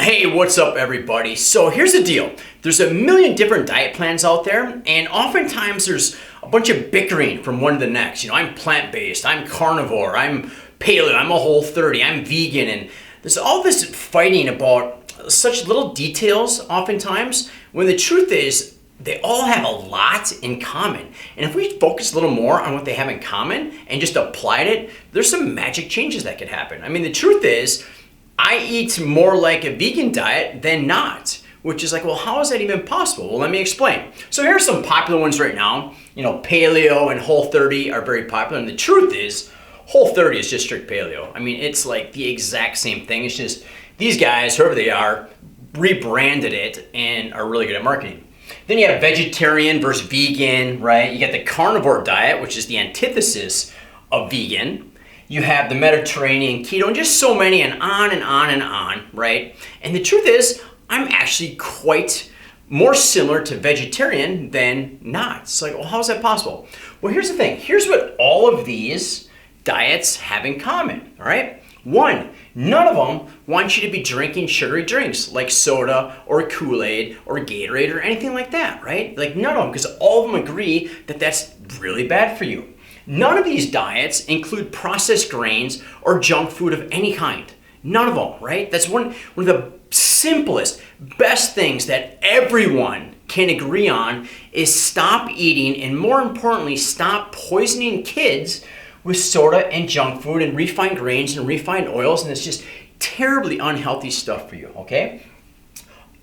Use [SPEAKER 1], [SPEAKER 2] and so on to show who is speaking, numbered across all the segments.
[SPEAKER 1] Hey, what's up everybody? So here's the deal. There's a million different diet plans out there, and oftentimes there's a bunch of bickering from one to the next. I'm plant-based, I'm carnivore, I'm paleo, I'm a Whole30, I'm vegan, and there's all this fighting about such little details oftentimes, when the truth is they all have a lot in common. And if we focus a little more on what they have in common and just applied it, there's some magic changes that could happen. I mean, the truth is, I eat more like a vegan diet than not, which is like, well, how is that even possible? Well, let me explain. So here are some popular ones right now. Paleo and Whole30 are very popular, and the truth is, Whole30 is just strict paleo. I mean, it's like the exact same thing. It's just these guys, whoever they are, rebranded it and are really good at marketing. Then you have vegetarian versus vegan, right? You got the carnivore diet, which is the antithesis of vegan. You have the Mediterranean keto, and just so many, and on and on and on, right? And the truth is, I'm actually quite more similar to vegetarian than not. It's like, well, how is that possible? Well, here's the thing. Here's what all of these diets have in common, all right? One, none of them want you to be drinking sugary drinks like soda or Kool-Aid or Gatorade or anything like that, right? Like none of them, because all of them agree that that's really bad for you. None of these diets include processed grains or junk food of any kind. None of them, right? That's one of the simplest, best things that everyone can agree on is stop eating, and more importantly, stop poisoning kids with soda and junk food and refined grains and refined oils, and it's just terribly unhealthy stuff for you, okay?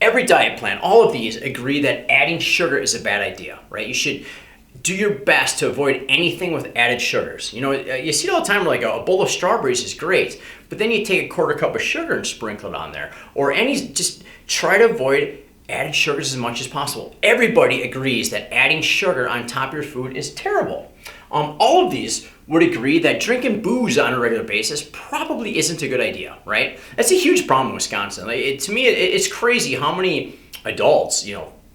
[SPEAKER 1] Every diet plan, all of these agree that adding sugar is a bad idea, right? You should do your best to avoid anything with added sugars. You see it all the time, like a bowl of strawberries is great, but then you take a quarter cup of sugar and sprinkle it on there. Or just try to avoid added sugars as much as possible. Everybody agrees that adding sugar on top of your food is terrible. All of these would agree that drinking booze on a regular basis probably isn't a good idea, right? That's a huge problem in Wisconsin. To me, it's crazy how many adults,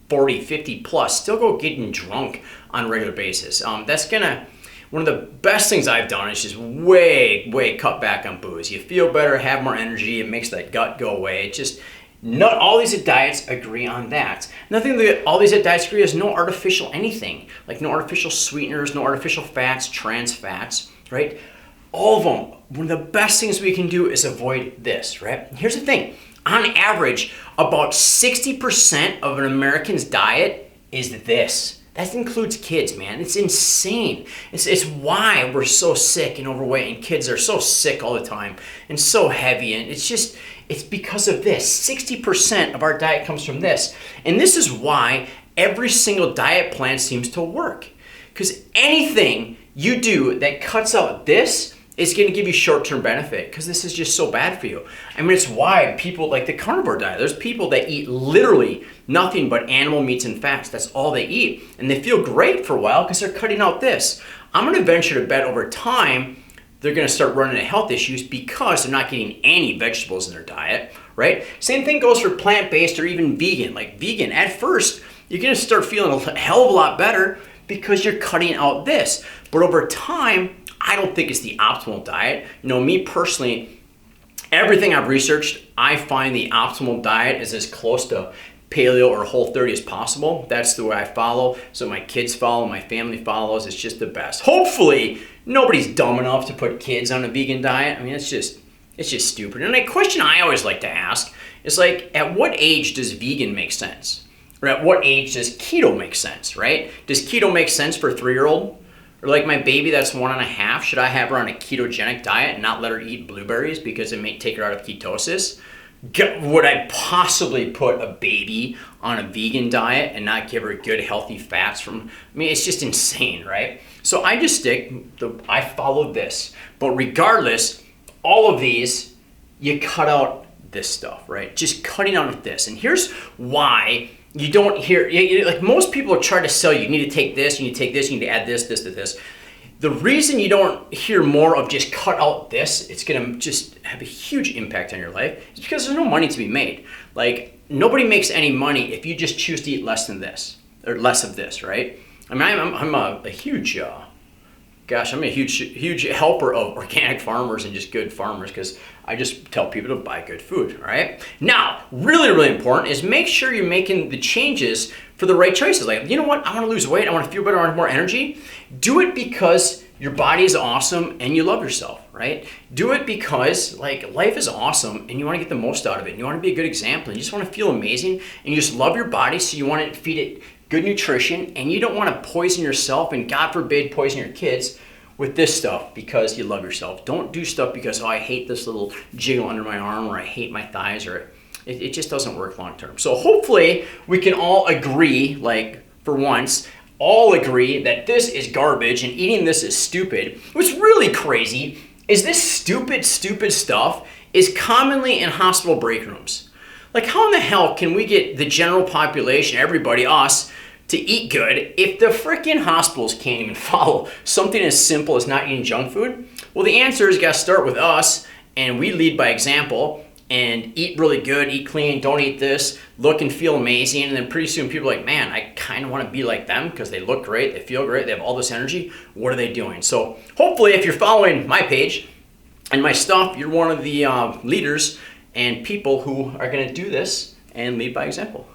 [SPEAKER 1] 40, 50 plus, still go getting drunk on a regular basis. One of the best things I've done is just way cut back on booze. You feel better, have more energy, it makes that gut go away. Not all these diets agree on that. Another thing that all these diets agree is no artificial anything, like no artificial sweeteners, no artificial fats, trans fats, right? All of them, one of the best things we can do is avoid this, right? Here's the thing. On average, about 60% of an American's diet is this. That includes kids, man. It's insane. It's why we're so sick and overweight, and kids are so sick all the time and so heavy, and it's because of this. 60% of our diet comes from this. And this is why every single diet plan seems to work. Because anything you do that cuts out this is going to give you short-term benefit, because this is just so bad for you. I mean, it's why people like the carnivore diet. There's people that eat literally nothing but animal meats and fats. That's all they eat. And they feel great for a while because they're cutting out this. I'm going to venture to bet over time they're going to start running into health issues because they're not getting any vegetables in their diet, right? Same thing goes for plant-based or even vegan. Like vegan, at first, you're going to start feeling a hell of a lot better because you're cutting out this. But over time, I don't think it's the optimal diet. Me personally, everything I've researched, I find the optimal diet is as close to paleo or Whole30 as possible. That's the way I follow. So my kids follow, my family follows. It's just the best. Hopefully, nobody's dumb enough to put kids on a vegan diet. I mean, it's just stupid. And a question I always like to ask is like, at what age does vegan make sense? Or at what age does keto make sense, right? Does keto make sense for a 3-year-old? Or like my baby that's 1.5, should I have her on a ketogenic diet and not let her eat blueberries because it may take her out of ketosis? Would I possibly put a baby on a vegan diet and not give her good healthy fats it's just insane, right? So I just I follow this. But regardless, all of these, you cut out this stuff, right? Just cutting out this. And here's why you don't hear, like most people try to sell you, you need to take this, you need to take this, you need to add this to this. The reason you don't hear more of just cut out this, it's gonna just have a huge impact on your life, is because there's no money to be made. Like nobody makes any money if you just choose to eat less than this, or less of this, right? I mean, I'm a huge gosh, I'm a huge helper of organic farmers and just good farmers because I just tell people to buy good food, all right? Now, really important is make sure you're making the changes for the right choices. Like, you know what? I want to lose weight. I want to feel better. I want more energy. Do it because your body is awesome and you love yourself, right? Do it because like life is awesome and you want to get the most out of it. And you want to be a good example and you just want to feel amazing and you just love your body, so you want to feed it good nutrition, and you don't want to poison yourself and God forbid poison your kids with this stuff because you love yourself. Don't do stuff because, oh, I hate this little jiggle under my arm, or I hate my thighs, or it just doesn't work long term. So hopefully we can all agree, like for once, all agree that this is garbage and eating this is stupid. What's really crazy is this stupid stuff is commonly in hospital break rooms. Like, how in the hell can we get the general population, everybody, us, to eat good if the freaking hospitals can't even follow something as simple as not eating junk food? Well, the answer is you gotta start with us, and we lead by example and eat really good, eat clean, don't eat this, look and feel amazing, and then pretty soon people are like, man, I kind of want to be like them because they look great, they feel great, they have all this energy. What are they doing? So hopefully if you're following my page and my stuff, you're one of the leaders and people who are going to do this and lead by example.